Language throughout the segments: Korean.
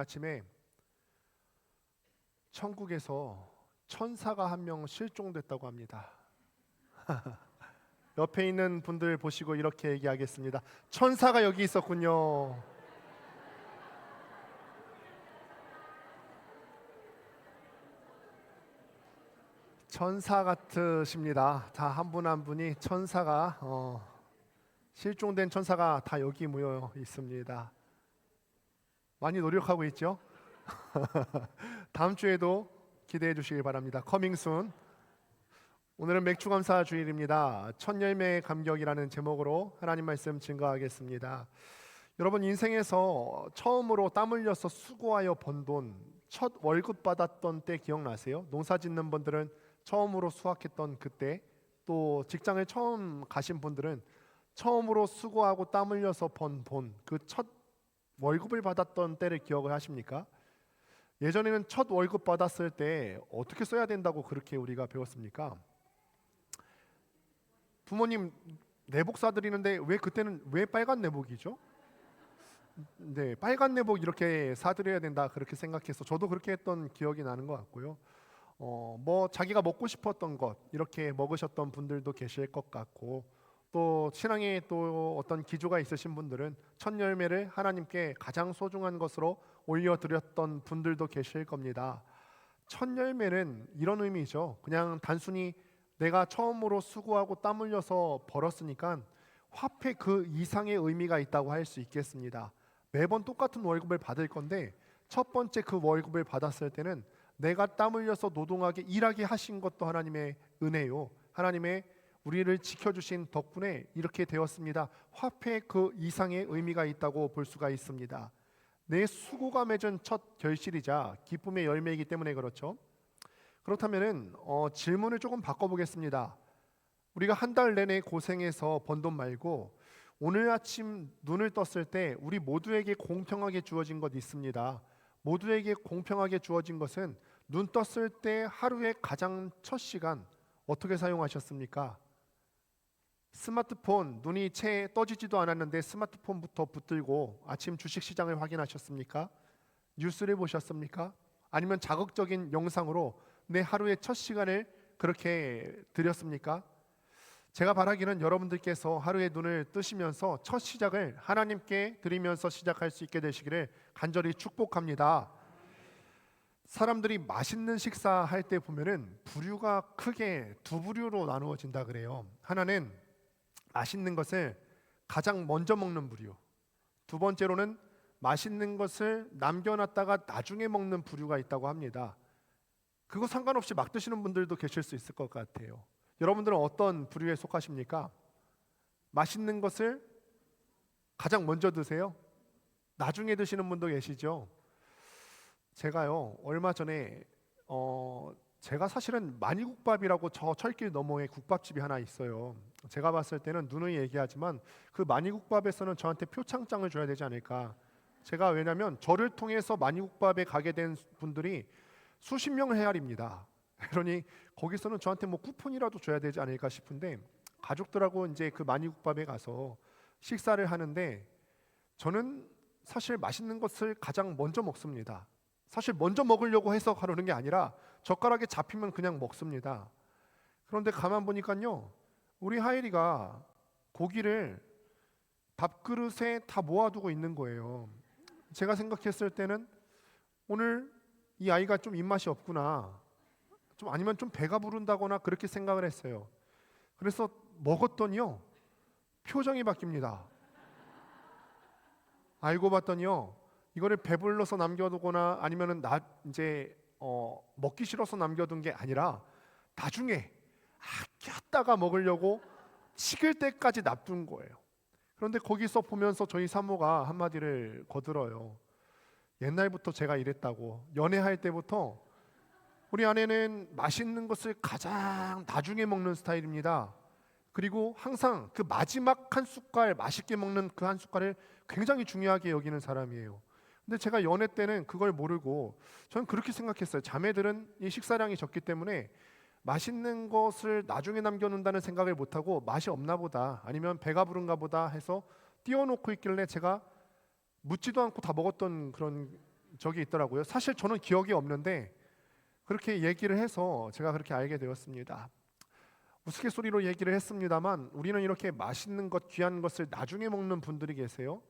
아침에 천국에서 천사가 한 명 실종됐다고 합니다. 옆에 있는 분들 보시고 이렇게 얘기하겠습니다. 천사가 여기 있었군요. 천사 같으십니다. 다 한 분 한 분이 천사가 실종된 천사가 다 여기 모여 있습니다. 많이 노력하고 있죠? 다음 주에도 기대해 주시길 바랍니다. 커밍 순. 오늘은 맥주감사 주일입니다. 첫 열매의 감격이라는 제목으로 하나님 말씀 증거하겠습니다. 여러분, 인생에서 처음으로 땀 흘려서 수고하여 번 돈, 첫 월급 받았던 때 기억나세요? 농사 짓는 분들은 처음으로 수확했던 그때, 또 직장을 처음 가신 분들은 처음으로 수고하고 땀 흘려서 번 돈, 그 첫 월급을 받았던 때를 기억을 하십니까? 예전에는 첫 월급 받았을 때 어떻게 써야 된다고 그렇게 우리가 배웠습니까? 부모님 내복 사드리는데 왜 그때는 왜 빨간 내복이죠? 네, 빨간 내복 이렇게 사드려야 된다 그렇게 생각해서 저도 그렇게 했던 기억이 나는 것 같고요. 뭐 자기가 먹고 싶었던 것 이렇게 먹으셨던 분들도 계실 것 같고, 또 신앙에 또 어떤 기조가 있으신 분들은 첫 열매를 하나님께 가장 소중한 것으로 올려드렸던 분들도 계실 겁니다. 첫 열매는 이런 의미죠. 그냥 단순히 내가 처음으로 수고하고 땀 흘려서 벌었으니까 화폐 그 이상의 의미가 있다고 할 수 있겠습니다. 매번 똑같은 월급을 받을 건데 첫 번째 그 월급을 받았을 때는 내가 땀 흘려서 노동하게 일하게 하신 것도 하나님의 은혜요, 하나님의 우리를 지켜주신 덕분에 이렇게 되었습니다. 화폐 그 이상의 의미가 있다고 볼 수가 있습니다. 내 수고가 맺은 첫 결실이자 기쁨의 열매이기 때문에 그렇죠. 그렇다면은 질문을 조금 바꿔보겠습니다. 우리가 한 달 내내 고생해서 번 돈 말고 오늘 아침 눈을 떴을 때 우리 모두에게 공평하게 주어진 것 있습니다. 모두에게 공평하게 주어진 것은 눈 떴을 때 하루의 가장 첫 시간 어떻게 사용하셨습니까? 스마트폰, 눈이 채 떠지지도 않았는데 스마트폰부터 붙들고 아침 주식시장을 확인하셨습니까? 뉴스를 보셨습니까? 아니면 자극적인 영상으로 내 하루의 첫 시간을 그렇게 드렸습니까? 제가 바라기는 여러분들께서 하루의 눈을 뜨시면서 첫 시작을 하나님께 드리면서 시작할 수 있게 되시기를 간절히 축복합니다. 사람들이 맛있는 식사할 때 보면은 부류가 크게 두 부류로 나누어진다 그래요. 하나는 맛있는 것을 가장 먼저 먹는 부류, 두 번째로는 맛있는 것을 남겨놨다가 나중에 먹는 부류가 있다고 합니다. 그거 상관없이 막 드시는 분들도 계실 수 있을 것 같아요. 여러분들은 어떤 부류에 속하십니까? 맛있는 것을 가장 먼저 드세요? 나중에 드시는 분도 계시죠? 제가요, 얼마 전에 제가 사실은 만이국밥이라고 저 철길 너머에 국밥집이 하나 있어요. 제가 봤을 때는 누누이 얘기하지만 그 만이국밥에서는 저한테 표창장을 줘야 되지 않을까. 제가 왜냐면 저를 통해서 만이국밥에 가게 된 분들이 수십 명을 헤아립니다. 그러니 거기서는 저한테 뭐 쿠폰이라도 줘야 되지 않을까 싶은데, 가족들하고 이제 그 만이국밥에 가서 식사를 하는데 저는 사실 맛있는 것을 가장 먼저 먹습니다. 사실 먼저 먹으려고 해서 가려는 게 아니라 젓가락에 잡히면 그냥 먹습니다. 그런데 가만 보니까요, 우리 하일이가 고기를 밥그릇에 다 모아두고 있는 거예요. 제가 생각했을 때는 오늘 이 아이가 좀 입맛이 없구나, 좀 아니면 좀 배가 부른다거나 그렇게 생각을 했어요. 그래서 먹었더니요, 표정이 바뀝니다. 알고 봤더니요, 이거를 배불러서 남겨두거나 아니면은 이제 먹기 싫어서 남겨둔 게 아니라 나중에 아꼈다가 먹으려고 식을 때까지 놔둔 거예요. 그런데 거기서 보면서 저희 사모가 한마디를 거들어요. 옛날부터 제가 이랬다고. 연애할 때부터 우리 아내는 맛있는 것을 가장 나중에 먹는 스타일입니다. 그리고 항상 그 마지막 한 숟갈, 맛있게 먹는 그 한 숟갈을 굉장히 중요하게 여기는 사람이에요. 근데 제가 연애 때는 그걸 모르고 저는 그렇게 생각했어요. 자매들은 이 식사량이 적기 때문에 맛있는 것을 나중에 남겨놓는다는 생각을 못하고 맛이 없나 보다, 아니면 배가 부른가 보다 해서 띄워놓고 있길래 제가 묻지도 않고 다 먹었던 그런 적이 있더라고요. 사실 저는 기억이 없는데 그렇게 얘기를 해서 제가 그렇게 알게 되었습니다. 우스갯소리로 얘기를 했습니다만 우리는 이렇게 맛있는 것, 귀한 것을 나중에 먹는 분들이 계세요.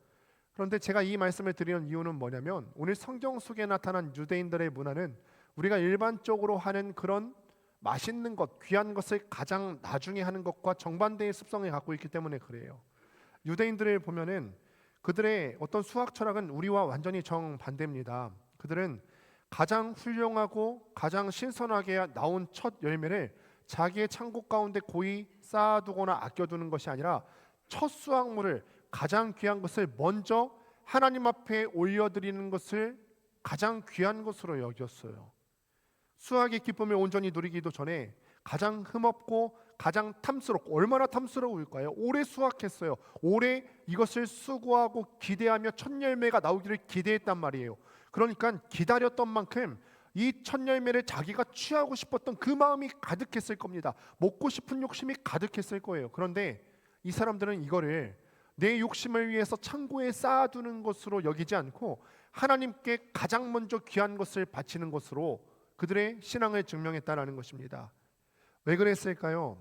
그런데 제가 이 말씀을 드리는 이유는 뭐냐면 오늘 성경 속에 나타난 유대인들의 문화는 우리가 일반적으로 하는 그런 맛있는 것, 귀한 것을 가장 나중에 하는 것과 정반대의 습성을 갖고 있기 때문에 그래요. 유대인들을 보면은 그들의 어떤 수학 철학은 우리와 완전히 정반대입니다. 그들은 가장 훌륭하고 가장 신선하게 나온 첫 열매를 자기의 창고 가운데 고이 쌓아두거나 아껴두는 것이 아니라 첫 수확물을 가장 귀한 것을 먼저 하나님 앞에 올려드리는 것을 가장 귀한 것으로 여겼어요. 수확의 기쁨을 온전히 누리기도 전에 가장 흠없고 가장 탐스럽고, 얼마나 탐스러울까요? 오래 수확했어요. 오래 이것을 수고하고 기대하며 첫 열매가 나오기를 기대했단 말이에요. 그러니까 기다렸던 만큼 이 첫 열매를 자기가 취하고 싶었던 그 마음이 가득했을 겁니다. 먹고 싶은 욕심이 가득했을 거예요. 그런데 이 사람들은 이거를 내 욕심을 위해서 창고에 쌓아두는 것으로 여기지 않고 하나님께 가장 먼저 귀한 것을 바치는 것으로 그들의 신앙을 증명했다라는 것입니다. 왜 그랬을까요?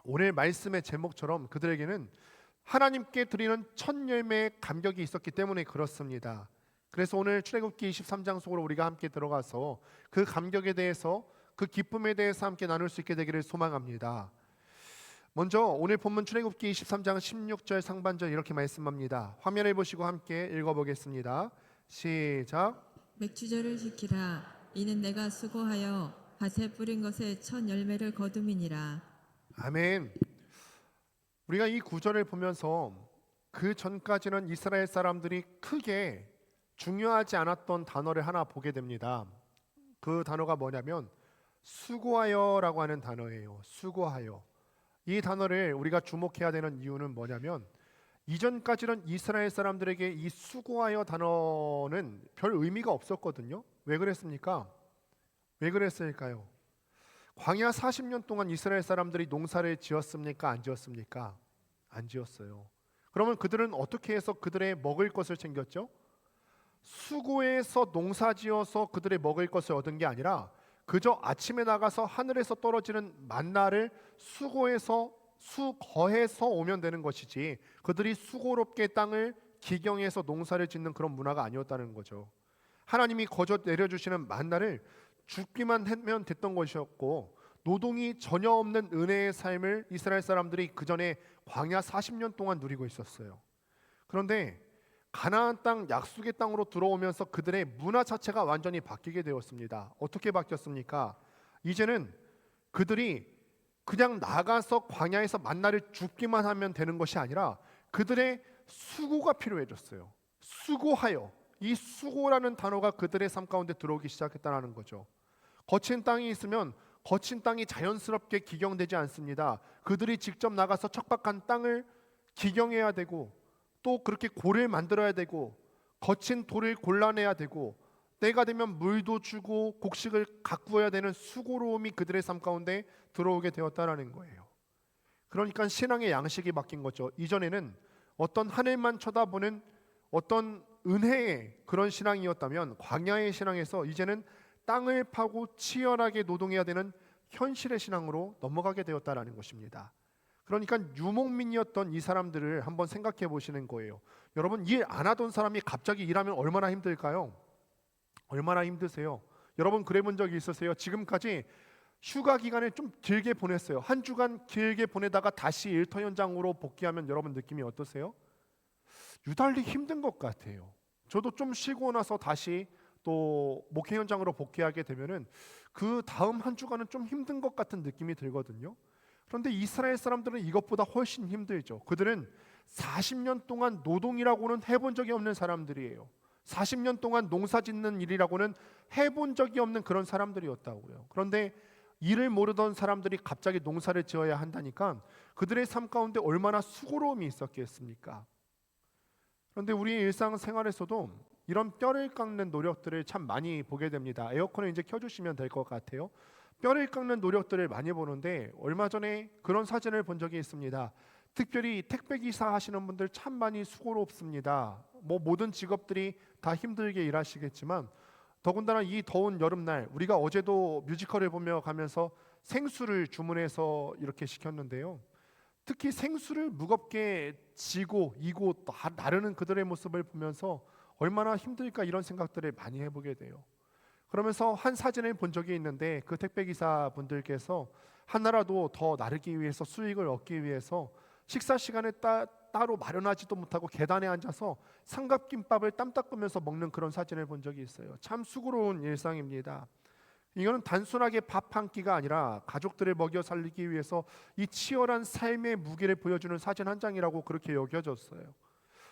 오늘 말씀의 제목처럼 그들에게는 하나님께 드리는 첫 열매의 감격이 있었기 때문에 그렇습니다. 그래서 오늘 출애굽기 23장 속으로 우리가 함께 들어가서 그 감격에 대해서, 그 기쁨에 대해서 함께 나눌 수 있게 되기를 소망합니다. 먼저 오늘 본문 출애굽기 23장 16절 상반절 이렇게 말씀합니다. 화면을 보시고 함께 읽어보겠습니다. 시작. 맥주절을 지키라. 이는 내가 수고하여 밭에 뿌린 것의 첫 열매를 거둠이니라. 아멘. 우리가 이 구절을 보면서 그 전까지는 이스라엘 사람들이 크게 중요하지 않았던 단어를 하나 보게 됩니다. 그 단어가 뭐냐면 수고하여라고 하는 단어예요. 수고하여. 이 단어를 우리가 주목해야 되는 이유는 뭐냐면 이전까지는 이스라엘 사람들에게 이 수고하여 단어는 별 의미가 없었거든요. 왜 그랬습니까? 왜 그랬을까요? 광야 40년 동안 이스라엘 사람들이 농사를 지었습니까? 안 지었습니까? 안 지었어요. 그러면 그들은 어떻게 해서 그들의 먹을 것을 챙겼죠? 수고해서 농사지어서 그들의 먹을 것을 얻은 게 아니라 그저 아침에 나가서 하늘에서 떨어지는 만나를 수거해서 오면 되는 것이지 그들이 수고롭게 땅을 기경해서 농사를 짓는 그런 문화가 아니었다는 거죠. 하나님이 거저 내려주시는 만나를 죽기만 하면 됐던 것이었고 노동이 전혀 없는 은혜의 삶을 이스라엘 사람들이 그 전에 광야 40년 동안 누리고 있었어요. 그런데 가나안 땅, 약속의 땅으로 들어오면서 그들의 문화 자체가 완전히 바뀌게 되었습니다. 어떻게 바뀌었습니까? 이제는 그들이 그냥 나가서 광야에서 만나를 줍기만 하면 되는 것이 아니라 그들의 수고가 필요해졌어요. 수고하여. 이 수고라는 단어가 그들의 삶 가운데 들어오기 시작했다는 거죠. 거친 땅이 있으면 거친 땅이 자연스럽게 기경되지 않습니다. 그들이 직접 나가서 척박한 땅을 기경해야 되고 또 그렇게 골을 만들어야 되고 거친 돌을 골라내야 되고 때가 되면 물도 주고 곡식을 가꾸어야 되는 수고로움이 그들의 삶 가운데 들어오게 되었다라는 거예요. 그러니까 신앙의 양식이 바뀐 거죠. 이전에는 어떤 하늘만 쳐다보는 어떤 은혜의 그런 신앙이었다면 광야의 신앙에서 이제는 땅을 파고 치열하게 노동해야 되는 현실의 신앙으로 넘어가게 되었다라는 것입니다. 그러니까 유목민이었던 이 사람들을 한번 생각해 보시는 거예요. 여러분, 일 안 하던 사람이 갑자기 일하면 얼마나 힘들까요? 얼마나 힘드세요? 여러분 그래 본 적이 있으세요? 지금까지 휴가 기간을 좀 길게 보냈어요. 한 주간 길게 보내다가 다시 일터 현장으로 복귀하면 여러분 느낌이 어떠세요? 유달리 힘든 것 같아요. 저도 좀 쉬고 나서 다시 또 목회 현장으로 복귀하게 되면은 그 다음 한 주간은 좀 힘든 것 같은 느낌이 들거든요. 그런데 이스라엘 사람들은 이것보다 훨씬 힘들죠. 그들은 40년 동안 노동이라고는 해본 적이 없는 사람들이에요. 40년 동안 농사 짓는 일이라고는 해본 적이 없는 그런 사람들이었다고요. 그런데 일을 모르던 사람들이 갑자기 농사를 지어야 한다니까 그들의 삶 가운데 얼마나 수고로움이 있었겠습니까? 그런데 우리의 일상생활에서도 이런 뼈를 깎는 노력들을 참 많이 보게 됩니다. 에어컨을 이제 켜주시면 될 것 같아요. 뼈를 깎는 노력들을 많이 보는데 얼마 전에 그런 사진을 본 적이 있습니다. 특별히 택배 기사 하시는 분들 참 많이 수고롭습니다. 뭐 모든 직업들이 다 힘들게 일하시겠지만 더군다나 이 더운 여름날 우리가 어제도 뮤지컬을 보며 가면서 생수를 주문해서 이렇게 시켰는데요. 특히 생수를 무겁게 지고 이고 나르는 그들의 모습을 보면서 얼마나 힘들까 이런 생각들을 많이 해보게 돼요. 그러면서 한 사진을 본 적이 있는데 그 택배 기사 분들께서 하나라도 더 나르기 위해서 수익을 얻기 위해서 식사 시간에 따로 마련하지도 못하고 계단에 앉아서 삼각김밥을 땀 닦으면서 먹는 그런 사진을 본 적이 있어요. 참 수고로운 일상입니다. 이거는 단순하게 밥 한 끼가 아니라 가족들을 먹여 살리기 위해서 이 치열한 삶의 무게를 보여주는 사진 한 장이라고 그렇게 여겨졌어요.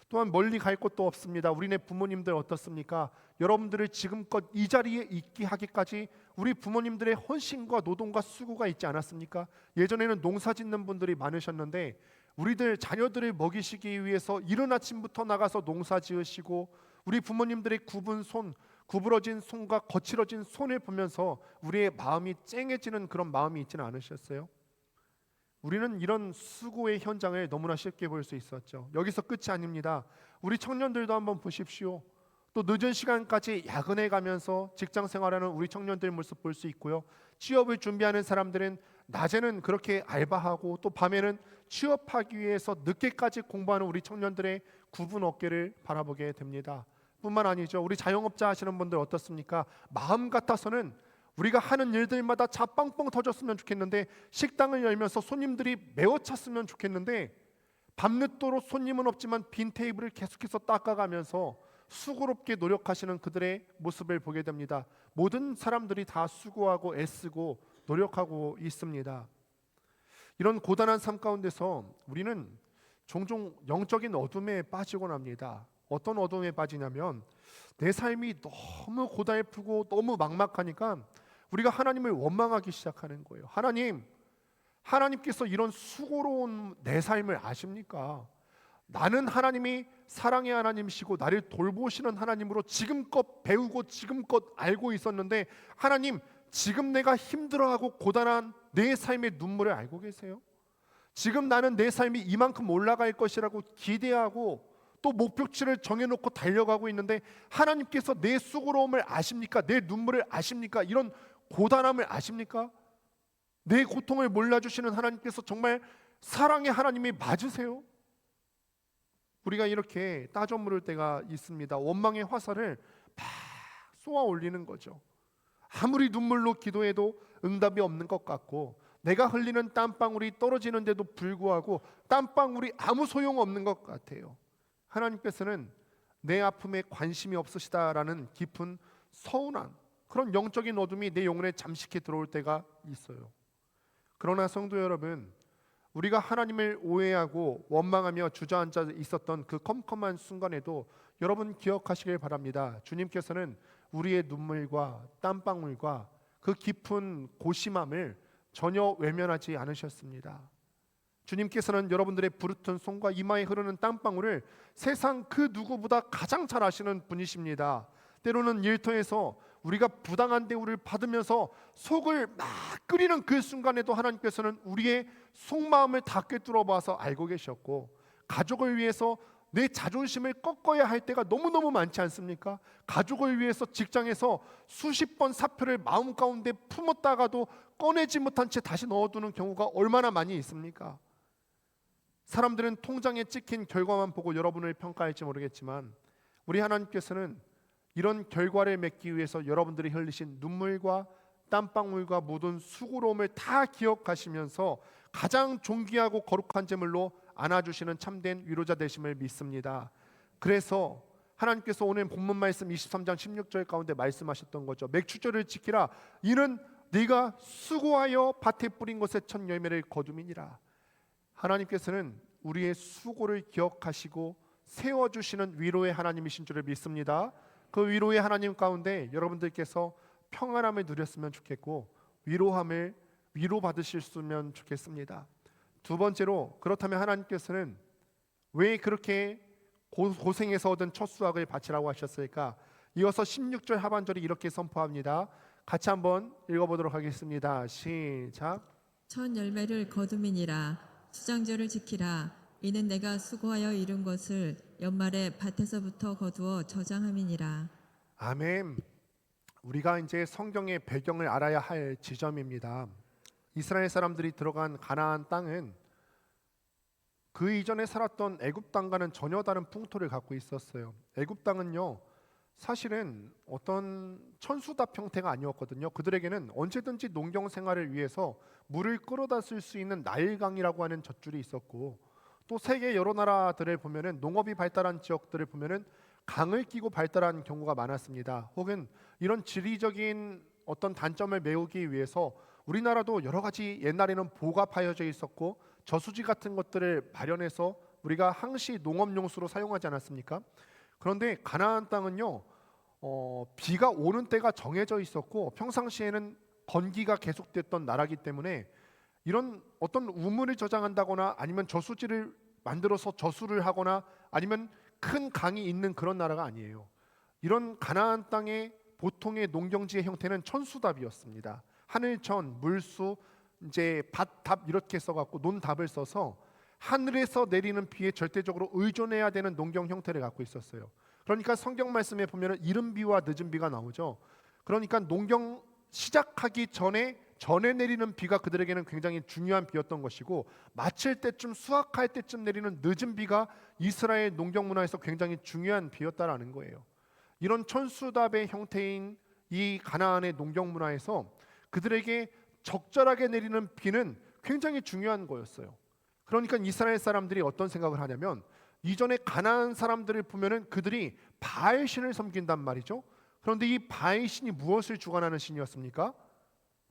또한 멀리 갈 곳도 없습니다. 우리네 부모님들 어떻습니까? 여러분들을 지금껏 이 자리에 있게 하기까지 우리 부모님들의 헌신과 노동과 수고가 있지 않았습니까? 예전에는 농사 짓는 분들이 많으셨는데 우리들 자녀들을 먹이시기 위해서 이른 아침부터 나가서 농사 지으시고 우리 부모님들의 구부러진 손과 거칠어진 손을 보면서 우리의 마음이 쨍해지는 그런 마음이 있지는 않으셨어요? 우리는 이런 수고의 현장을 너무나 쉽게 볼 수 있었죠. 여기서 끝이 아닙니다. 우리 청년들도 한번 보십시오. 또 늦은 시간까지 야근해 가면서 직장 생활하는 우리 청년들 모습 볼 수 있고요. 취업을 준비하는 사람들은 낮에는 그렇게 알바하고 또 밤에는 취업하기 위해서 늦게까지 공부하는 우리 청년들의 굽은 어깨를 바라보게 됩니다. 뿐만 아니죠. 우리 자영업자 하시는 분들 어떻습니까? 마음 같아서는 우리가 하는 일들마다 자빵빵 터졌으면 좋겠는데 식당을 열면서 손님들이 메워 찼으면 좋겠는데 밤늦도록 손님은 없지만 빈 테이블을 계속해서 닦아가면서 수고롭게 노력하시는 그들의 모습을 보게 됩니다. 모든 사람들이 다 수고하고 애쓰고 노력하고 있습니다. 이런 고단한 삶 가운데서 우리는 종종 영적인 어둠에 빠지곤 합니다. 어떤 어둠에 빠지냐면 내 삶이 너무 고달프고 너무 막막하니까 우리가 하나님을 원망하기 시작하는 거예요. 하나님께서 이런 수고로운 내 삶을 아십니까? 나는 하나님이 사랑의 하나님이시고 나를 돌보시는 하나님으로 지금껏 배우고 지금껏 알고 있었는데 하나님, 지금 내가 힘들어하고 고단한 내 삶의 눈물을 알고 계세요? 지금 나는 내 삶이 이만큼 올라갈 것이라고 기대하고 또 목표치를 정해놓고 달려가고 있는데 하나님께서 내 수고로움을 아십니까? 내 눈물을 아십니까? 이런 고단함을 아십니까? 내 고통을 몰라주시는 하나님께서 정말 사랑의 하나님이 맞으세요? 우리가 이렇게 따져 물을 때가 있습니다. 원망의 화살을 막 쏘아 올리는 거죠. 아무리 눈물로 기도해도 응답이 없는 것 같고 내가 흘리는 땀방울이 떨어지는데도 불구하고 땀방울이 아무 소용없는 것 같아요. 하나님께서는 내 아픔에 관심이 없으시다라는 깊은 서운한 그런 영적인 어둠이 내 영혼에 잠식해 들어올 때가 있어요. 그러나 성도 여러분, 우리가 하나님을 오해하고 원망하며 주저앉아 있었던 그 컴컴한 순간에도 여러분 기억하시길 바랍니다. 주님께서는 우리의 눈물과 땀방울과 그 깊은 고심함을 전혀 외면하지 않으셨습니다. 주님께서는 여러분들의 부르튼 손과 이마에 흐르는 땀방울을 세상 그 누구보다 가장 잘 아시는 분이십니다. 때로는 일터에서 우리가 부당한 대우를 받으면서 속을 막 끓이는 그 순간에도 하나님께서는 우리의 속마음을 다 꿰뚫어 봐서 알고 계셨고, 가족을 위해서 내 자존심을 꺾어야 할 때가 너무너무 많지 않습니까? 가족을 위해서 직장에서 수십 번 사표를 마음 가운데 품었다가도 꺼내지 못한 채 다시 넣어두는 경우가 얼마나 많이 있습니까? 사람들은 통장에 찍힌 결과만 보고 여러분을 평가할지 모르겠지만 우리 하나님께서는 이런 결과를 맺기 위해서 여러분들이 흘리신 눈물과 땀방울과 모든 수고로움을 다 기억하시면서 가장 존귀하고 거룩한 제물로 안아주시는 참된 위로자 되심을 믿습니다. 그래서 하나님께서 오늘 본문 말씀 23장 16절 가운데 말씀하셨던 거죠. 맥추절을 지키라. 이는 네가 수고하여 밭에 뿌린 것에 첫 열매를 거둠이니라. 하나님께서는 우리의 수고를 기억하시고 세워주시는 위로의 하나님이신 줄을 믿습니다. 그 위로의 하나님 가운데 여러분들께서 평안함을 누렸으면 좋겠고 위로받으실 수 있으면 좋겠습니다. 두 번째로, 그렇다면 하나님께서는 왜 그렇게 고생해서 얻은 첫 수확을 바치라고 하셨을까? 이어서 16절 하반절이 이렇게 선포합니다. 같이 한번 읽어보도록 하겠습니다. 시작. 첫 열매를 거둠이니라. 수장절을 지키라. 이는 내가 수고하여 이룬 것을 연말에 밭에서부터 거두어 저장함이니라. 아멘. 우리가 이제 성경의 배경을 알아야 할 지점입니다. 이스라엘 사람들이 들어간 가나안 땅은 그 이전에 살았던 애굽 땅과는 전혀 다른 풍토를 갖고 있었어요. 애굽 땅은요, 사실은 어떤 천수답 형태가 아니었거든요. 그들에게는 언제든지 농경 생활을 위해서 물을 끌어다 쓸 수 있는 나일강이라고 하는 젖줄이 있었고, 또 세계 여러 나라들을 보면은 농업이 발달한 지역들을 보면은 강을 끼고 발달한 경우가 많았습니다. 혹은 이런 지리적인 어떤 단점을 메우기 위해서 우리나라도 여러 가지 옛날에는 보가 파여져 있었고 저수지 같은 것들을 마련해서 우리가 항시 농업용수로 사용하지 않았습니까? 그런데 가나안 땅은요, 비가 오는 때가 정해져 있었고 평상시에는 건기가 계속됐던 나라기 때문에 이런 어떤 우물을 저장한다거나 아니면 저수지를 만들어서 저수를 하거나 아니면 큰 강이 있는 그런 나라가 아니에요. 이런 가나안 땅의 보통의 농경지의 형태는 천수답이었습니다. 하늘천, 물수, 이제 밭답 이렇게 써갖고 논답을 써서 하늘에서 내리는 비에 절대적으로 의존해야 되는 농경 형태를 갖고 있었어요. 그러니까 성경 말씀에 보면은 이른 비와 늦은 비가 나오죠. 그러니까 농경 시작하기 전에 내리는 비가 그들에게는 굉장히 중요한 비였던 것이고, 마칠 때쯤 수확할 때쯤 내리는 늦은 비가 이스라엘 농경 문화에서 굉장히 중요한 비였다라는 거예요. 이런 천수답의 형태인 이 가나안의 농경 문화에서 그들에게 적절하게 내리는 비는 굉장히 중요한 거였어요. 그러니까 이스라엘 사람들이 어떤 생각을 하냐면, 이전에 가나안 사람들을 보면은 그들이 바알 신을 섬긴단 말이죠. 그런데 이 바알 신이 무엇을 주관하는 신이었습니까?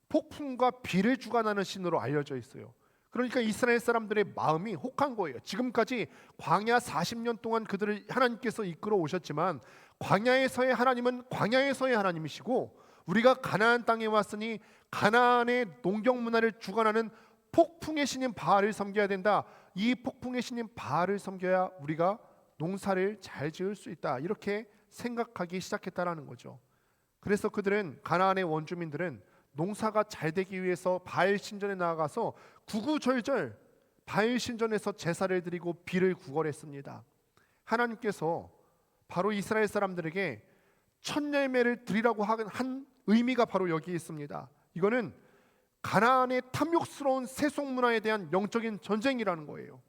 폭풍과 비를 주관하는 신으로 알려져 있어요. 그러니까 이스라엘 사람들의 마음이 혹한 거예요. 지금까지 광야 40년 동안 그들을 하나님께서 이끌어 오셨지만 광야에서의 하나님은 광야에서의 하나님이시고, 우리가 가나안 땅에 왔으니 가나안의 농경 문화를 주관하는 폭풍의 신인 바알을 섬겨야 된다. 이 폭풍의 신인 바알을 섬겨야 우리가 농사를 잘 지을 수 있다. 이렇게 생각하기 시작했다라는 거죠. 그래서 그들은, 가나안의 원주민들은 농사가 잘 되기 위해서 바알 신전에 나아가서 구구절절 바알 신전에서 제사를 드리고 비를 구걸했습니다. 하나님께서 바로 이스라엘 사람들에게 첫 열매를 드리라고 한 의미가 바로 여기 있습니다. 이거는 가나안의 탐욕스러운 세속 문화에 대한 영적인 전쟁이라는 거예요.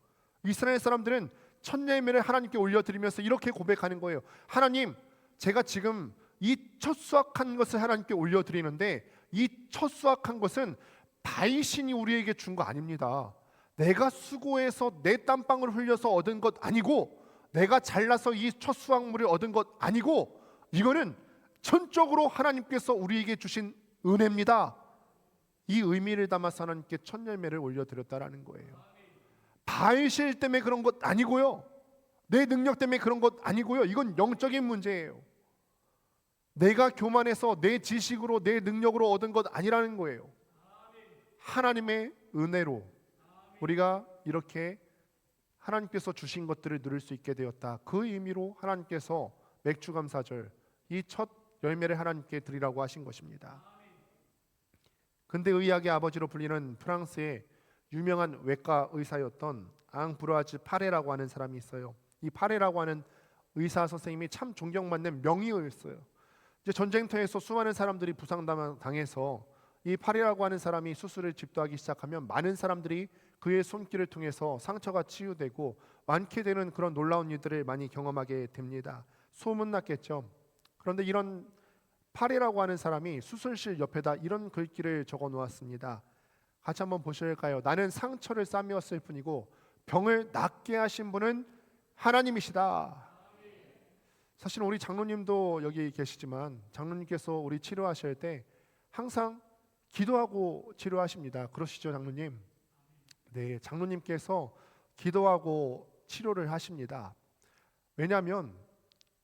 이스라엘 사람들은 첫 열매를 하나님께 올려드리면서 이렇게 고백하는 거예요. 하나님, 제가 지금 이 첫 수확한 것을 하나님께 올려드리는데 이 첫 수확한 것은 바이신이 우리에게 준 거 아닙니다. 내가 수고해서 내 땀방울 흘려서 얻은 것 아니고, 내가 잘나서 이 첫 수확물을 얻은 것 아니고, 이거는 전적으로 하나님께서 우리에게 주신 은혜입니다. 이 의미를 담아서 하나님께 첫 열매를 올려드렸다라는 거예요. 바이실 때문에 그런 것 아니고요, 내 능력 때문에 그런 것 아니고요, 이건 영적인 문제예요. 내가 교만해서 내 지식으로 내 능력으로 얻은 것 아니라는 거예요. 하나님의 은혜로 우리가 이렇게 하나님께서 주신 것들을 누릴 수 있게 되었다. 그 의미로 하나님께서 맥주감사절 이 첫 열매를 하나님께 드리라고 하신 것입니다. 근대 의학의 아버지로 불리는 프랑스의 유명한 외과 의사였던 앙브로아즈 파레라고 하는 사람이 있어요. 이 파레라고 하는 의사 선생님이 참 존경받는 명의였어요. 이제 전쟁터에서 수많은 사람들이 부상당해서 이 파레라고 하는 사람이 수술을 집도하기 시작하면 많은 사람들이 그의 손길을 통해서 상처가 치유되고 완쾌되는 그런 놀라운 일들을 많이 경험하게 됩니다. 소문났겠죠. 그런데 이런 파레라고 하는 사람이 수술실 옆에다 이런 글귀를 적어 놓았습니다. 같이 한번 보실까요? 나는 상처를 싸매었을 뿐이고 병을 낫게 하신 분은 하나님이시다. 사실 우리 장로님도 여기 계시지만 장로님께서 우리 치료하실 때 항상 기도하고 치료하십니다. 그러시죠, 장로님? 네, 장로님께서 기도하고 치료를 하십니다. 왜냐하면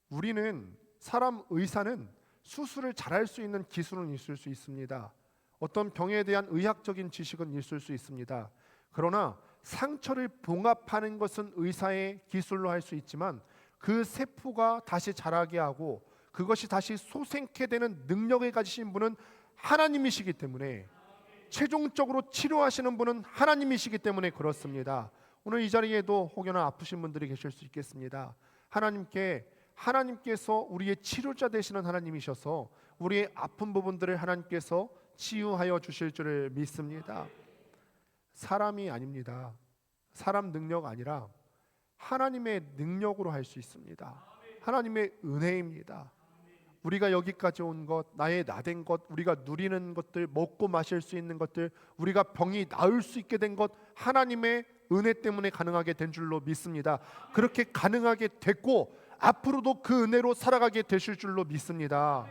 우리는, 사람 의사는 수술을 잘할 수 있는 기술은 있을 수 있습니다. 어떤 병에 대한 의학적인 지식은 있을 수 있습니다. 그러나 상처를 봉합하는 것은 의사의 기술로 할 수 있지만 그 세포가 다시 자라게 하고 그것이 다시 소생케 되는 능력을 가지신 분은 하나님이시기 때문에 최종적으로 치료하시는 분은 하나님이시기 때문에 그렇습니다. 오늘 이 자리에도 혹여나 아프신 분들이 계실 수 있겠습니다. 하나님께서 우리의 치료자 되시는 하나님이셔서 우리의 아픈 부분들을 하나님께서 치유하여 주실 줄을 믿습니다. 사람이 아닙니다. 사람 능력 아니라 하나님의 능력으로 할 수 있습니다. 하나님의 은혜입니다. 우리가 여기까지 온 것, 나의 나된 것, 우리가 누리는 것들, 먹고 마실 수 있는 것들, 우리가 병이 나을 수 있게 된 것, 하나님의 은혜 때문에 가능하게 된 줄로 믿습니다. 그렇게 가능하게 됐고 앞으로도 그 은혜로 살아가게 되실 줄로 믿습니다.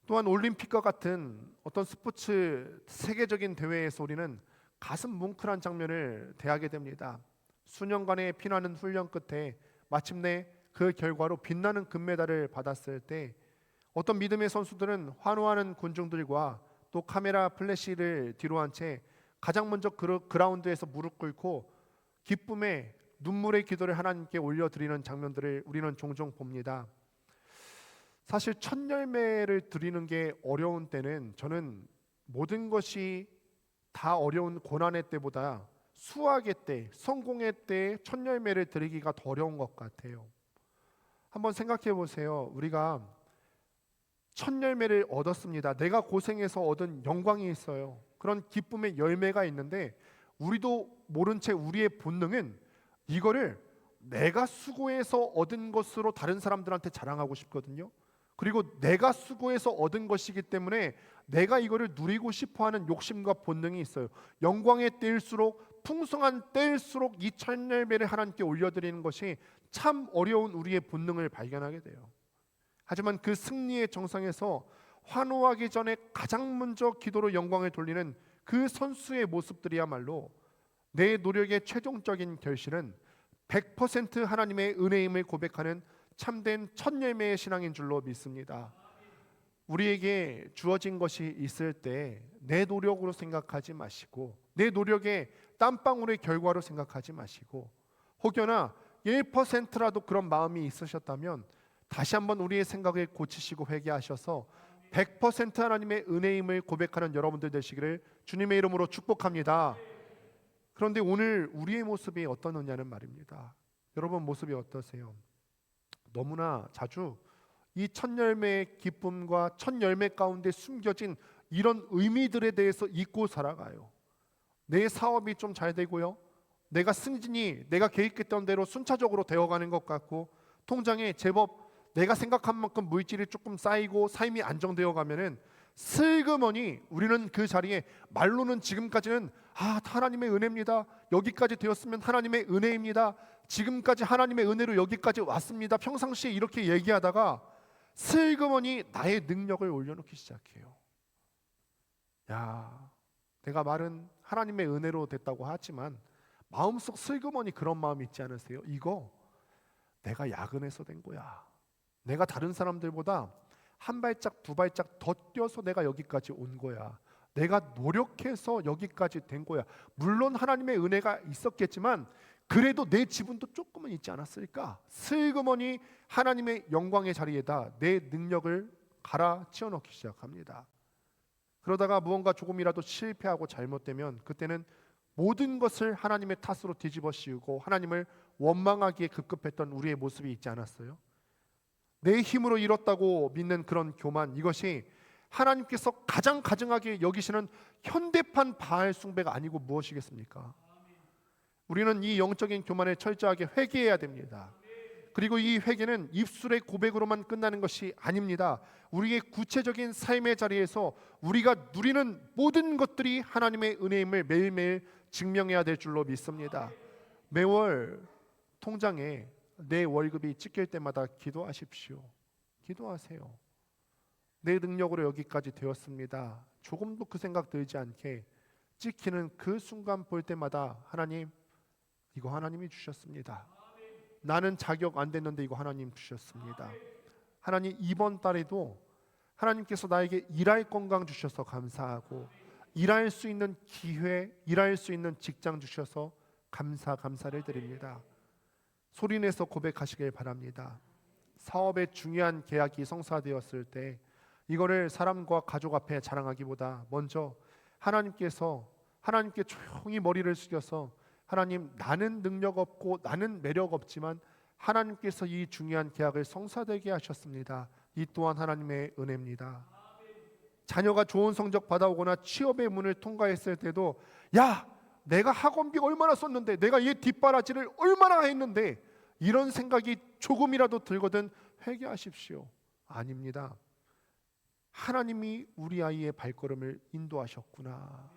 또한 올림픽과 같은 어떤 스포츠 세계적인 대회에서 우리는 가슴 뭉클한 장면을 대하게 됩니다. 수년간의 피나는 훈련 끝에 마침내 그 결과로 빛나는 금메달을 받았을 때 어떤 믿음의 선수들은 환호하는 군중들과 또 카메라 플래시를 뒤로 한 채 가장 먼저 그라운드에서 무릎 꿇고 기쁨에 눈물의 기도를 하나님께 올려드리는 장면들을 우리는 종종 봅니다. 사실 첫 열매를 드리는 게 어려운 때는 저는 모든 것이 다 어려운 고난의 때보다 수확의 때, 성공의 때 첫 열매를 드리기가 더 어려운 것 같아요. 한번 생각해 보세요. 우리가 첫 열매를 얻었습니다. 내가 고생해서 얻은 영광이 있어요. 그런 기쁨의 열매가 있는데 우리도 모른 채 우리의 본능은 이거를 내가 수고해서 얻은 것으로 다른 사람들한테 자랑하고 싶거든요. 그리고 내가 수고해서 얻은 것이기 때문에 내가 이거를 누리고 싶어하는 욕심과 본능이 있어요. 영광의 때일수록 풍성한 때일수록 이 첫 열매를 하나님께 올려드리는 것이 참 어려운 우리의 본능을 발견하게 돼요. 하지만 그 승리의 정상에서 환호하기 전에 가장 먼저 기도로 영광을 돌리는 그 선수의 모습들이야말로 내 노력의 최종적인 결실은 100% 하나님의 은혜임을 고백하는 참된 첫 열매의 신앙인 줄로 믿습니다. 우리에게 주어진 것이 있을 때 내 노력으로 생각하지 마시고 내 노력의 땀방울의 결과로 생각하지 마시고 혹여나 1%라도 그런 마음이 있으셨다면 다시 한번 우리의 생각을 고치시고 회개하셔서 100% 하나님의 은혜임을 고백하는 여러분들 되시기를 주님의 이름으로 축복합니다. 그런데 오늘 우리의 모습이 어떠느냐는 말입니다. 여러분 모습이 어떠세요? 너무나 자주 이 첫 열매의 기쁨과 첫 열매 가운데 숨겨진 이런 의미들에 대해서 잊고 살아가요. 내 사업이 좀 잘 되고요. 내가 승진이 내가 계획했던 대로 순차적으로 되어가는 것 같고 통장에 제법 내가 생각한 만큼 물질이 조금 쌓이고 삶이 안정되어 가면은 슬그머니 우리는 그 자리에 말로는 지금까지는 하나님의 은혜입니다. 여기까지 되었으면 하나님의 은혜입니다. 지금까지 하나님의 은혜로 여기까지 왔습니다. 평상시에 이렇게 얘기하다가 슬그머니 나의 능력을 올려놓기 시작해요. 내가 말은 하나님의 은혜로 됐다고 하지만 마음속 슬그머니 그런 마음이 있지 않으세요? 이거 내가 야근해서 된 거야. 내가 다른 사람들보다 한 발짝 두 발짝 더 뛰어서 내가 여기까지 온 거야. 내가 노력해서 여기까지 된 거야. 물론 하나님의 은혜가 있었겠지만 그래도 내 지분도 조금은 있지 않았을까? 슬그머니 하나님의 영광의 자리에다 내 능력을 갈아치워 넣기 시작합니다. 그러다가 무언가 조금이라도 실패하고 잘못되면 그때는 모든 것을 하나님의 탓으로 뒤집어 씌우고 하나님을 원망하기에 급급했던 우리의 모습이 있지 않았어요? 내 힘으로 이뤘다고 믿는 그런 교만, 이것이 하나님께서 가장 가증하게 여기시는 현대판 바알 숭배가 아니고 무엇이겠습니까? 우리는 이 영적인 교만을 철저하게 회개해야 됩니다. 그리고 이 회개는 입술의 고백으로만 끝나는 것이 아닙니다. 우리의 구체적인 삶의 자리에서 우리가 누리는 모든 것들이 하나님의 은혜임을 매일매일 증명해야 될 줄로 믿습니다. 매월 통장에 내 월급이 찍힐 때마다 기도하십시오. 기도하세요. 내 능력으로 여기까지 되었습니다. 조금도 그 생각 들지 않게 찍히는 그 순간 볼 때마다 하나님, 이거 하나님이 주셨습니다. 나는 자격 안 됐는데 이거 하나님 주셨습니다. 하나님, 이번 달에도 하나님께서 나에게 일할 건강 주셔서 감사하고 일할 수 있는 기회, 일할 수 있는 직장 주셔서 감사를 드립니다. 소리내서 고백하시길 바랍니다. 사업의 중요한 계약이 성사되었을 때 이거를 사람과 가족 앞에 자랑하기보다 먼저 하나님께 조용히 머리를 숙여서 하나님, 나는 능력 없고 나는 매력 없지만 하나님께서 이 중요한 계약을 성사되게 하셨습니다. 이 또한 하나님의 은혜입니다. 자녀가 좋은 성적 받아오거나 취업의 문을 통과했을 때도 야, 내가 학원비 얼마나 썼는데, 내가 얘 뒷바라지를 얼마나 했는데, 이런 생각이 조금이라도 들거든 회개하십시오. 아닙니다. 하나님이 우리 아이의 발걸음을 인도하셨구나.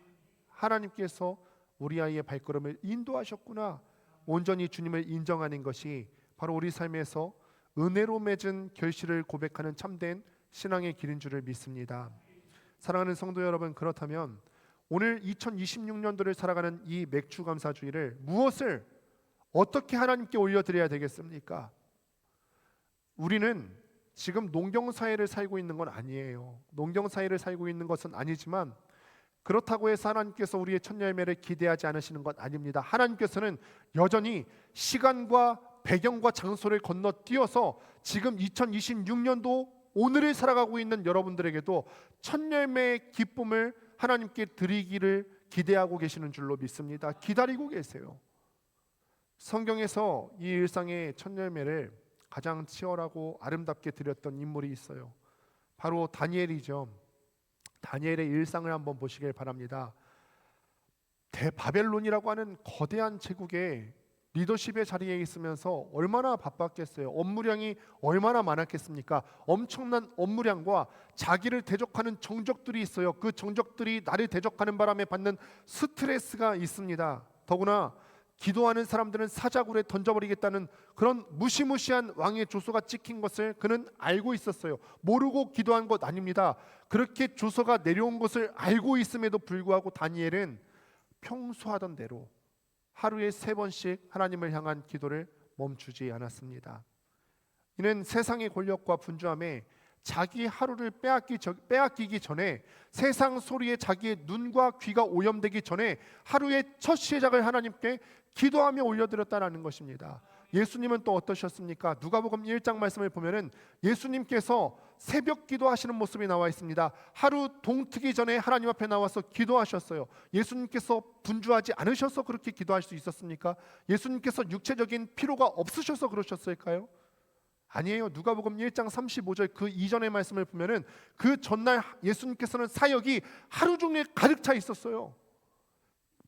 하나님께서 우리 아이의 발걸음을 인도하셨구나. 온전히 주님을 인정하는 것이 바로 우리 삶에서 은혜로 맺은 결실을 고백하는 참된 신앙의 길인 줄을 믿습니다. 사랑하는 성도 여러분, 그렇다면 오늘 2026년도를 살아가는 이 맥주감사주의를 무엇을 어떻게 하나님께 올려드려야 되겠습니까? 우리는 지금 농경사회를 살고 있는 건 아니에요. 농경사회를 살고 있는 것은 아니지만 그렇다고 해서 하나님께서 우리의 첫 열매를 기대하지 않으시는 것 아닙니다. 하나님께서는 여전히 시간과 배경과 장소를 건너뛰어서 지금 2026년도 오늘을 살아가고 있는 여러분들에게도 첫 열매의 기쁨을 하나님께 드리기를 기대하고 계시는 줄로 믿습니다. 기다리고 계세요. 성경에서 이 일상의 첫 열매를 가장 치열하고 아름답게 드렸던 인물이 있어요. 바로 다니엘이죠. 다니엘의 일상을 한번 보시길 바랍니다. 대바벨론이라고 하는 거대한 제국의 리더십의 자리에 있으면서 얼마나 바빴겠어요. 업무량이 얼마나 많았겠습니까? 엄청난 업무량과 자기를 대적하는 정적들이 있어요. 그 정적들이 나를 대적하는 바람에 받는 스트레스가 있습니다. 더구나 기도하는 사람들은 사자굴에 던져버리겠다는 그런 무시무시한 왕의 조서가 찍힌 것을 그는 알고 있었어요. 모르고 기도한 것 아닙니다. 그렇게 조서가 내려온 것을 알고 있음에도 불구하고 다니엘은 평소 하던 대로 하루에 3번씩 하나님을 향한 기도를 멈추지 않았습니다. 이는 세상의 권력과 분주함에 자기 하루를 빼앗기기 전에, 세상 소리에 자기의 눈과 귀가 오염되기 전에 하루의 첫 시작을 하나님께 기도하며 올려드렸다는 것입니다. 예수님은 또 어떠셨습니까? 누가복음 1장 말씀을 보면은 예수님께서 새벽 기도하시는 모습이 나와 있습니다. 하루 동트기 전에 하나님 앞에 나와서 기도하셨어요. 예수님께서 분주하지 않으셔서 그렇게 기도할 수 있었습니까? 예수님께서 육체적인 피로가 없으셔서 그러셨을까요? 아니에요. 누가복음 1장 35절 그 이전의 말씀을 보면은 그 전날 예수님께서는 사역이 하루 종일 가득 차 있었어요.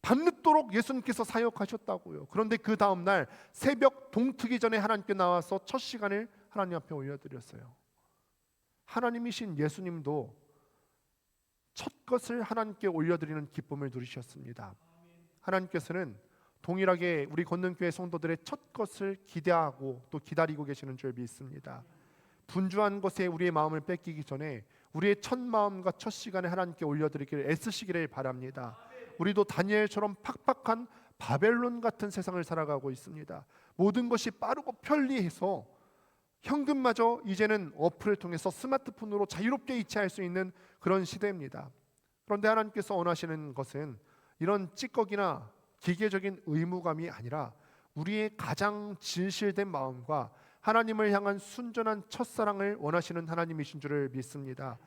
밤늦도록 예수님께서 사역하셨다고요. 그런데 그 다음 날 새벽 동트기 전에 하나님께 나와서 첫 시간을 하나님 앞에 올려드렸어요. 하나님이신 예수님도 첫 것을 하나님께 올려드리는 기쁨을 누리셨습니다. 하나님께서는 동일하게 우리 권능교회 성도들의 첫 것을 기대하고 또 기다리고 계시는 줄 믿습니다. 분주한 것에 우리의 마음을 뺏기기 전에 우리의 첫 마음과 첫 시간에 하나님께 올려드리기를 애쓰시기를 바랍니다. 우리도 다니엘처럼 팍팍한 바벨론 같은 세상을 살아가고 있습니다. 모든 것이 빠르고 편리해서 현금마저 이제는 어플을 통해서 스마트폰으로 자유롭게 이체할 수 있는 그런 시대입니다. 그런데 하나님께서 원하시는 것은 이런 찌꺼기나 기계적인 의무감이 아니라 우리의 가장 진실된 마음과 하나님을 향한 순전한 첫사랑을 원하시는 하나님이신 줄을 믿습니다.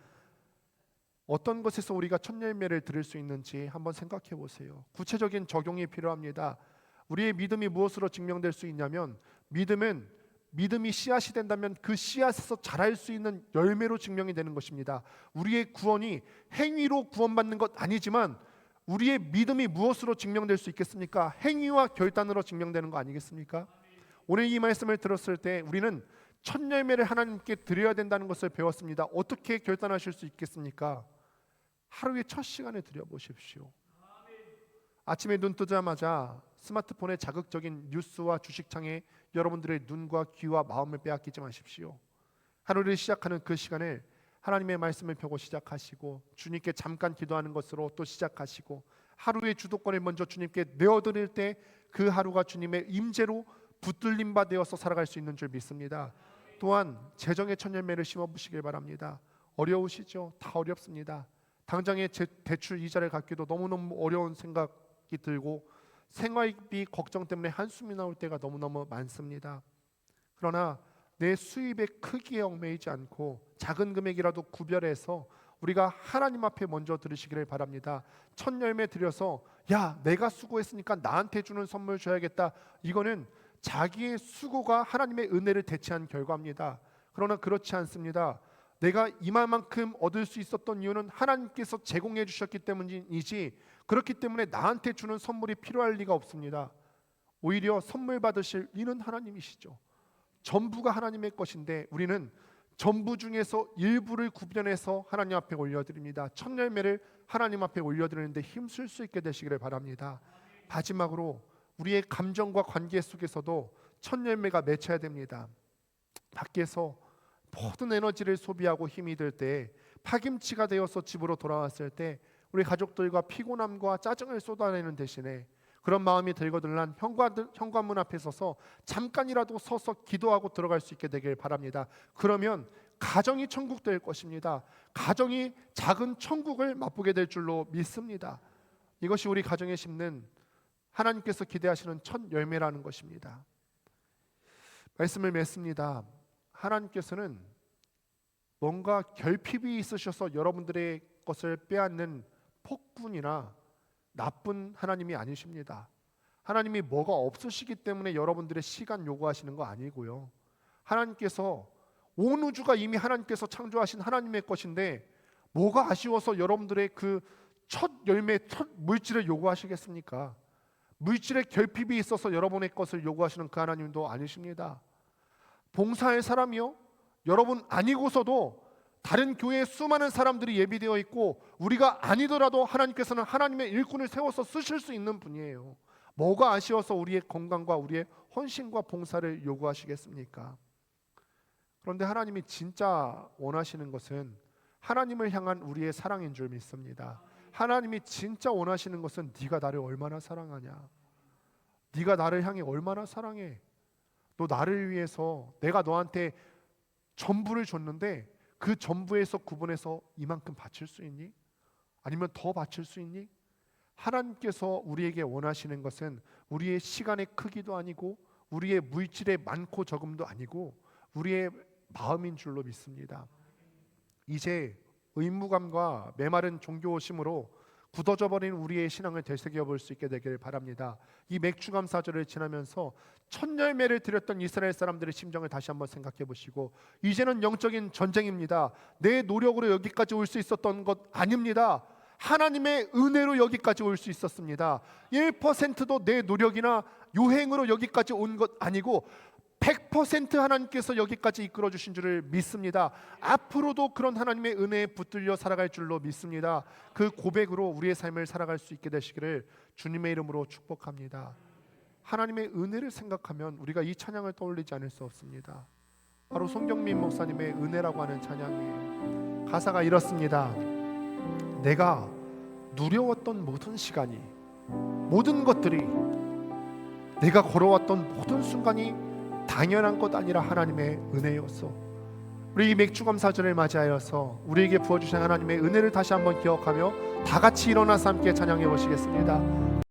어떤 것에서 우리가 첫 열매를 들을 수 있는지 한번 생각해 보세요. 구체적인 적용이 필요합니다. 우리의 믿음이 무엇으로 증명될 수 있냐면 믿음이 씨앗이 된다면 그 씨앗에서 자랄 수 있는 열매로 증명이 되는 것입니다. 우리의 구원이 행위로 구원받는 것 아니지만 우리의 믿음이 무엇으로 증명될 수 있겠습니까? 행위와 결단으로 증명되는 거 아니겠습니까? 오늘 이 말씀을 들었을 때 우리는 첫 열매를 하나님께 드려야 된다는 것을 배웠습니다. 어떻게 결단하실 수 있겠습니까? 하루의 첫 시간에 드려보십시오. 아침에 눈 뜨자마자 스마트폰의 자극적인 뉴스와 주식창에 여러분들의 눈과 귀와 마음을 빼앗기지 마십시오. 하루를 시작하는 그 시간을 하나님의 말씀을 펴고 시작하시고 주님께 잠깐 기도하는 것으로 또 시작하시고 하루의 주도권을 먼저 주님께 내어드릴 때 그 하루가 주님의 임재로 붙들림 바 되어서 살아갈 수 있는 줄 믿습니다. 또한 재정의 첫 열매를 심어보시길 바랍니다. 어려우시죠? 다 어렵습니다. 당장의 대출 이자를 갚기도 너무너무 어려운 생각이 들고 생활비 걱정 때문에 한숨이 나올 때가 너무너무 많습니다. 그러나 내 수입의 크기에 얽매이지 않고 작은 금액이라도 구별해서 우리가 하나님 앞에 먼저 들으시기를 바랍니다. 첫 열매 드려서 야, 내가 수고했으니까 나한테 주는 선물 줘야겠다. 이거는 자기의 수고가 하나님의 은혜를 대체한 결과입니다. 그러나 그렇지 않습니다. 내가 이만큼 얻을 수 있었던 이유는 하나님께서 제공해 주셨기 때문이지, 그렇기 때문에 나한테 주는 선물이 필요할 리가 없습니다. 오히려 선물 받으실 이는 하나님이시죠. 전부가 하나님의 것인데 우리는 전부 중에서 일부를 구별해서 하나님 앞에 올려드립니다. 첫 열매를 하나님 앞에 올려드리는데 힘쓸 수 있게 되시기를 바랍니다. 마지막으로 우리의 감정과 관계 속에서도 첫 열매가 맺혀야 됩니다. 밖에서 모든 에너지를 소비하고 힘이 들 때, 파김치가 되어서 집으로 돌아왔을 때 우리 가족들과 피곤함과 짜증을 쏟아내는 대신에 그런 마음이 들거들난 현관문 앞에 서서 잠깐이라도 서서 기도하고 들어갈 수 있게 되길 바랍니다. 그러면 가정이 천국 될 것입니다. 가정이 작은 천국을 맛보게 될 줄로 믿습니다. 이것이 우리 가정에 심는 하나님께서 기대하시는 첫 열매라는 것입니다. 말씀을 맺습니다. 하나님께서는 뭔가 결핍이 있으셔서 여러분들의 것을 빼앗는 폭군이나 나쁜 하나님이 아니십니다. 하나님이 뭐가 없으시기 때문에 여러분들의 시간 요구하시는 거 아니고요. 하나님께서 온 우주가 이미 하나님께서 창조하신 하나님의 것인데 뭐가 아쉬워서 여러분들의 그 첫 열매, 첫 물질을 요구하시겠습니까? 물질의 결핍이 있어서 여러분의 것을 요구하시는 그 하나님도 아니십니다. 봉사할 사람이요? 여러분 아니고서도 다른 교회에 수많은 사람들이 예비되어 있고 우리가 아니더라도 하나님께서는 하나님의 일꾼을 세워서 쓰실 수 있는 분이에요. 뭐가 아쉬워서 우리의 건강과 우리의 헌신과 봉사를 요구하시겠습니까? 그런데 하나님이 진짜 원하시는 것은 하나님을 향한 우리의 사랑인 줄 믿습니다. 하나님이 진짜 원하시는 것은 네가 나를 얼마나 사랑하냐, 네가 나를 향해 얼마나 사랑해, 너 나를 위해서 내가 너한테 전부를 줬는데 그 전부에서 구분해서 이만큼 바칠 수 있니? 아니면 더 바칠 수 있니? 하나님께서 우리에게 원하시는 것은 우리의 시간의 크기도 아니고 우리의 물질의 많고 적음도 아니고 우리의 마음인 줄로 믿습니다. 이제 의무감과 메마른 종교심으로 굳어져 버린 우리의 신앙을 되새겨 볼 수 있게 되길 바랍니다. 이 맥주감사절을 지나면서 첫 열매를 드렸던 이스라엘 사람들의 심정을 다시 한번 생각해 보시고, 이제는 영적인 전쟁입니다. 내 노력으로 여기까지 올 수 있었던 것 아닙니다. 하나님의 은혜로 여기까지 올 수 있었습니다. 1%도 내 노력이나 요행으로 여기까지 온 것 아니고 100% 하나님께서 여기까지 이끌어 주신 줄을 믿습니다. 앞으로도 그런 하나님의 은혜에 붙들려 살아갈 줄로 믿습니다. 그 고백으로 우리의 삶을 살아갈 수 있게 되시기를 주님의 이름으로 축복합니다. 하나님의 은혜를 생각하면 우리가 이 찬양을 떠올리지 않을 수 없습니다. 바로 손경민 목사님의 은혜라고 하는 찬양이에요. 가사가 이렇습니다. 내가 누려왔던 모든 시간이, 모든 것들이, 내가 걸어왔던 모든 순간이 당연한 것 아니라 하나님의 은혜였어. 우리 이 맥주감사절을 맞이하여서 우리에게 부어주신 하나님의 은혜를 다시 한번 기억하며 다 같이 일어나서 함께 찬양해 보시겠습니다.